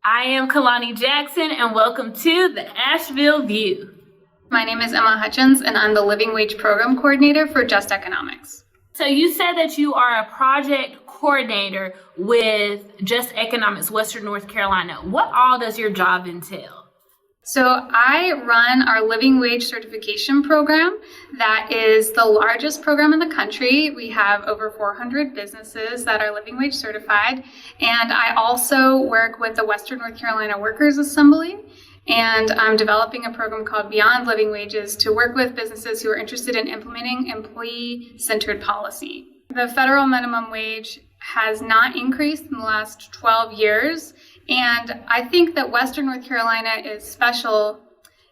I am Kahlani Jackson, and welcome to the Asheville View. My name is Emma Hutchens, and I'm the Living Wage Program Coordinator for Just Economics. So you said that you are a project coordinator with Just Economics Western North Carolina. What all does your job entail? So I run our Living Wage Certification Program. That is the largest program in the country. We have over 400 businesses that are Living Wage certified. And I also work with the Western North Carolina Workers Assembly. And I'm developing a program called Beyond Living Wages to work with businesses who are interested in implementing employee-centered policy. The federal minimum wage has not increased in the last 12 years. And I think that Western North Carolina is special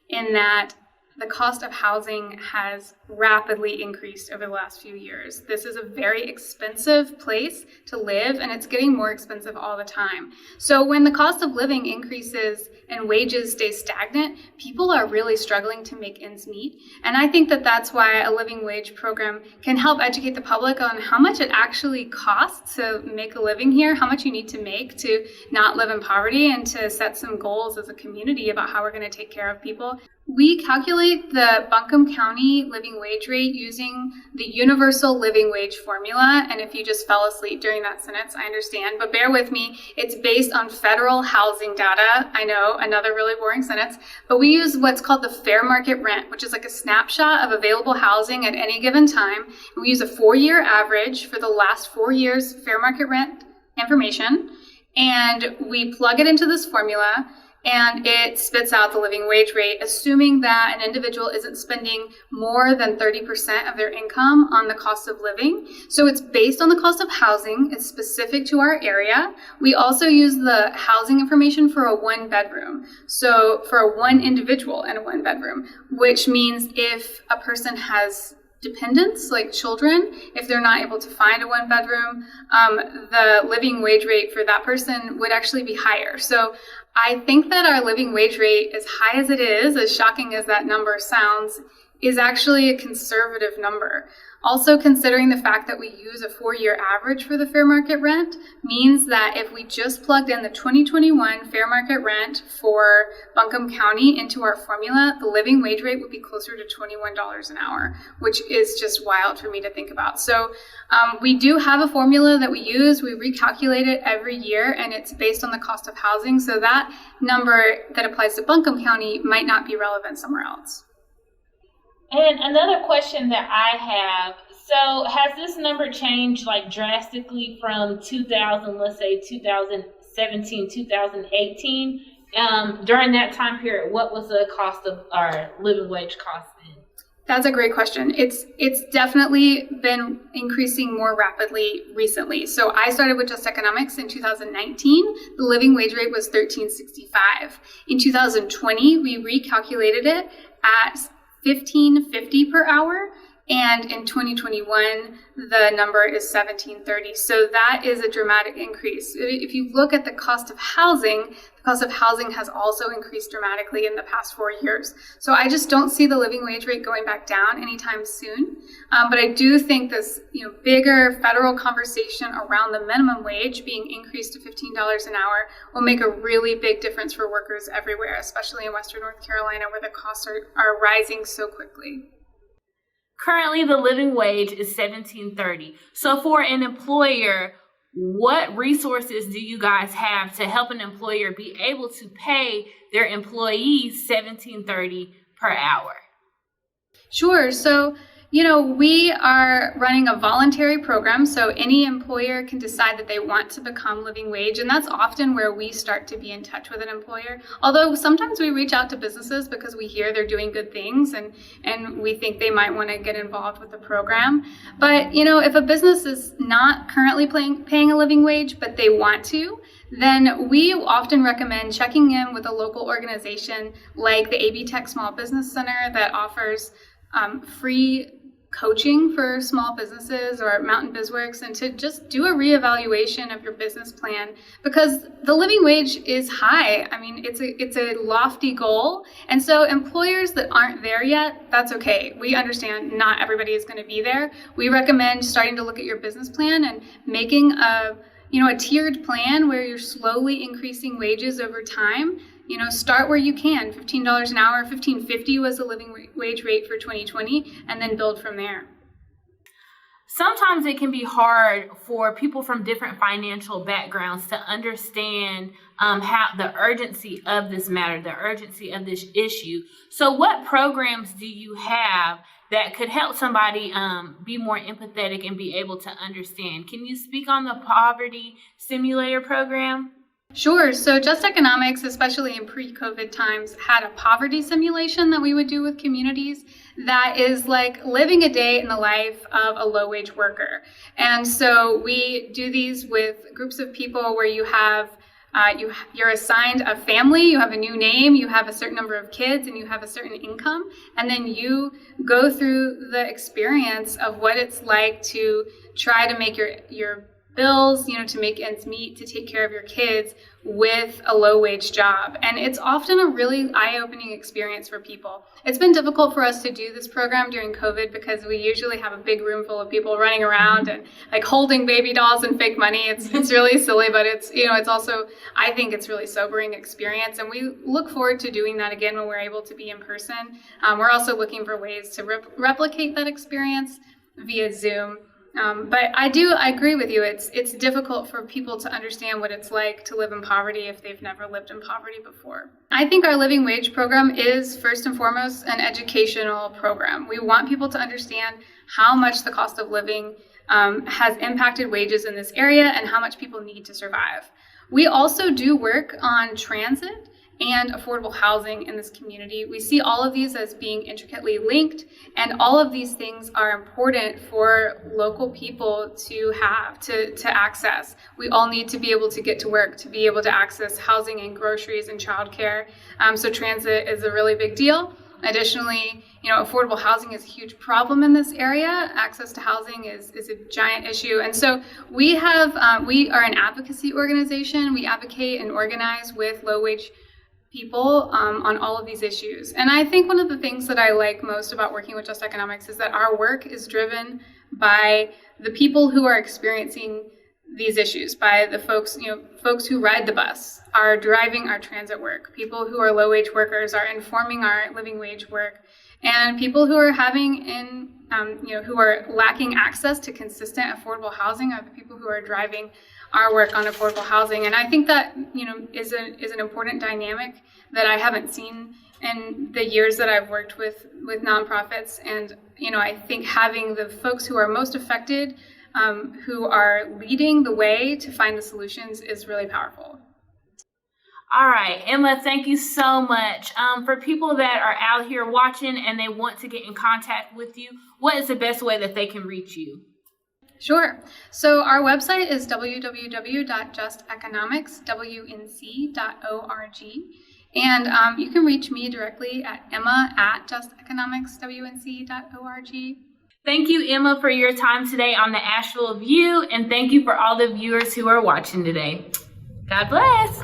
in that the cost of housing has rapidly increased over the last few years. This is a very expensive place to live, and it's getting more expensive all the time. So when the cost of living increases and wages stay stagnant, people are really struggling to make ends meet. And I think that that's why a living wage program can help educate the public on how much it actually costs to make a living here, how much you need to make to not live in poverty, and to set some goals as a community about how we're going to take care of people. We calculate the Buncombe County living wage rate using the universal living wage formula. And if you just fell asleep during that sentence, I understand, but bear with me. It's based on federal housing data. I know, another really boring sentence, but we use what's called the fair market rent, which is like a snapshot of available housing at any given time. And we use a 4-year average for the last 4 years fair market rent information. And we plug it into this formula, and it spits out the living wage rate, assuming that an individual isn't spending more than 30% of their income on the cost of living. So it's based on the cost of housing. It's specific to our area. We also use the housing information for a 1-bedroom. So for a 1 individual and a 1-bedroom, which means if a person has dependents like children, if they're not able to find a 1-bedroom, the living wage rate for that person would actually be higher. So I think that our living wage rate, as high as it is, as shocking as that number sounds, is actually a conservative number. Also, considering the fact that we use a 4-year average for the fair market rent means that if we just plugged in the 2021 fair market rent for Buncombe County into our formula, the living wage rate would be closer to $21 an hour, which is just wild for me to think about. So we do have a formula that we use. We recalculate it every year, and it's based on the cost of housing. So that number that applies to Buncombe County might not be relevant somewhere else. And another question that I have, so has this number changed like drastically from 2000, let's say 2017, 2018? During that time period, what was the cost of our living wage cost then? That's a great question. It's definitely been increasing more rapidly recently. So I started with Just Economics in 2019. The living wage rate was $13.65. In 2020, we recalculated it at $15.50 per hour, and in 2021 the number is $17.30. So that is a dramatic increase. If you look at the cost of housing, the cost of housing has also increased dramatically in the past 4 years. So I just don't see the living wage rate going back down anytime soon. But I do think this, bigger federal conversation around the minimum wage being increased to $15 an hour will make a really big difference for workers everywhere, especially in Western North Carolina, where the costs are rising so quickly. Currently, the living wage is $17.30. So for an employer, what resources do you guys have to help an employer be able to pay their employees $17.30 per hour? Sure. So, we are running a voluntary program, so any employer can decide that they want to become living wage, and that's often where we start to be in touch with an employer. Although sometimes we reach out to businesses because we hear they're doing good things and we think they might want to get involved with the program. But, if a business is not currently paying a living wage, but they want to, then we often recommend checking in with a local organization like the AB Tech Small Business Center that offers free coaching for small businesses, or Mountain BizWorks, and to just do a reevaluation of your business plan, because the living wage is high. I mean, it's a lofty goal. And so employers that aren't there yet, that's okay. We understand not everybody is going to be there. We recommend starting to look at your business plan and making a a tiered plan where you're slowly increasing wages over time. Start where you can. $15 an hour, $15.50 was the living wage rate for 2020, and then build from there. Sometimes it can be hard for people from different financial backgrounds to understand how the urgency of this matter, the urgency of this issue. So what programs do you have that could help somebody be more empathetic and be able to understand? Can you speak on the Poverty Simulator program? Sure. So Just Economics, especially in pre-COVID times, had a poverty simulation that we would do with communities that is like living a day in the life of a low-wage worker. And so we do these with groups of people where you have you're assigned a family, you have a new name, you have a certain number of kids, and you have a certain income, and then you go through the experience of what it's like to try to make your bills, to make ends meet, to take care of your kids with a low-wage job. And it's often a really eye-opening experience for people. It's been difficult for us to do this program during COVID because we usually have a big room full of people running around and like holding baby dolls and fake money. It's really silly, but it's also, I think it's really sobering experience. And we look forward to doing that again when we're able to be in person. We're also looking for ways to replicate that experience via Zoom. But I agree with you. It's difficult for people to understand what it's like to live in poverty if they've never lived in poverty before. I think our living wage program is first and foremost an educational program. We want people to understand how much the cost of living has impacted wages in this area and how much people need to survive. We also do work on transit and affordable housing in this community. We see all of these as being intricately linked, and all of these things are important for local people to have, to access. We all need to be able to get to work, to be able to access housing and groceries and childcare. So transit is a really big deal. Additionally, affordable housing is a huge problem in this area. Access to housing is a giant issue. And so we are an advocacy organization. We advocate and organize with low-wage people on all of these issues. And I think one of the things that I like most about working with Just Economics is that our work is driven by the people who are experiencing these issues, by the folks who ride the bus, are driving our transit work, people who are low-wage workers are informing our living wage work, and people who are who are lacking access to consistent affordable housing are the people who are driving our work on affordable housing. And I think that is an important dynamic that I haven't seen in the years that I've worked with nonprofits. And I think having the folks who are most affected, who are leading the way to find the solutions, is really powerful. All right, Emma, thank you so much. For people that are out here watching and they want to get in contact with you, what is the best way that they can reach you? Sure. So our website is www.justeconomicswnc.org. And you can reach me directly at emma@justeconomicswnc.org. Thank you, Emma, for your time today on the Asheville View. And thank you for all the viewers who are watching today. God bless.